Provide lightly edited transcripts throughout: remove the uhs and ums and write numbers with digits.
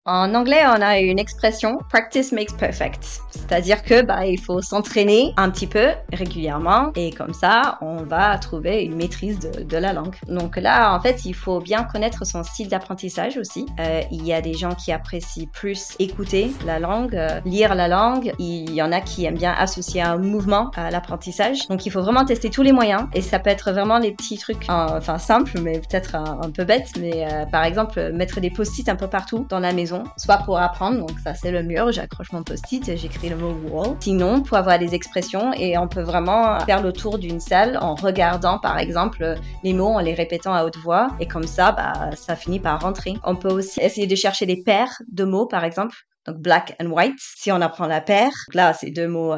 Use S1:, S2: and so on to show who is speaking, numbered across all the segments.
S1: En anglais, on a une expression practice makes perfect. C'est-à-dire que il faut s'entraîner un petit peu régulièrement et comme ça, on va trouver une maîtrise de la langue. Donc là, en fait, il faut bien connaître son style d'apprentissage aussi. Il y a des gens qui apprécient plus écouter la langue, lire la langue. Il y en a qui aiment bien associer un mouvement à l'apprentissage. Donc il faut vraiment tester tous les moyens et ça peut être vraiment les petits trucs, simples, mais peut-être un peu bêtes. Mais par exemple, mettre des post-it un peu partout dans la maison, soit pour apprendre, donc ça c'est le mur, j'accroche mon post-it, j'écris le mot wall. Sinon, pour avoir des expressions et on peut vraiment faire le tour d'une salle en regardant par exemple les mots, en les répétant à haute voix et comme ça, ça finit par rentrer. On peut aussi essayer de chercher des paires de mots par exemple. Donc black and white, si on apprend la paire, donc là c'est deux mots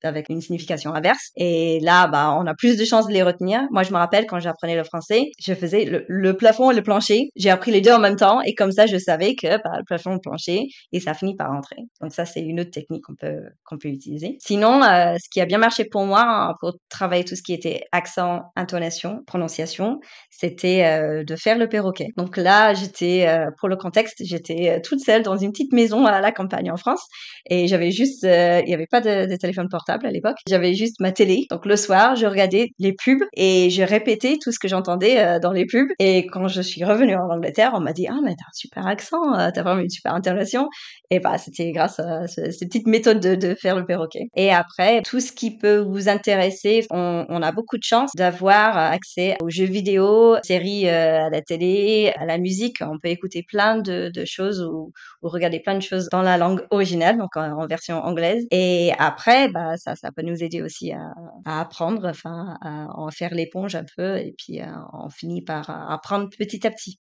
S1: avec une signification inverse et là on a plus de chances de les retenir. Moi je me rappelle quand j'apprenais le français, je faisais le plafond et le plancher, j'ai appris les deux en même temps et comme ça je savais que le plafond et le plancher et ça finit par rentrer. Donc ça c'est une autre technique qu'on peut utiliser. Sinon ce qui a bien marché pour moi pour travailler tout ce qui était accent, intonation, prononciation, c'était de faire le perroquet. Donc là j'étais pour le contexte, j'étais toute seule dans une petite maison à la campagne en France et j'avais juste il y avait pas de téléphone portable à l'époque, j'avais juste ma télé. Donc le soir je regardais les pubs et je répétais tout ce que j'entendais dans les pubs et quand je suis revenue en Angleterre on m'a dit mais t'as un super accent, t'as vraiment une super intonation et c'était grâce à ces petites méthodes de faire le perroquet. Et après tout ce qui peut vous intéresser, on a beaucoup de chance d'avoir accès aux jeux vidéo, séries à la télé, à la musique, on peut écouter plein de choses ou regarder plein de choses dans la langue originale, donc en version anglaise. Et après, ça peut nous aider aussi à apprendre, à en faire l'éponge un peu, et puis on finit par apprendre petit à petit.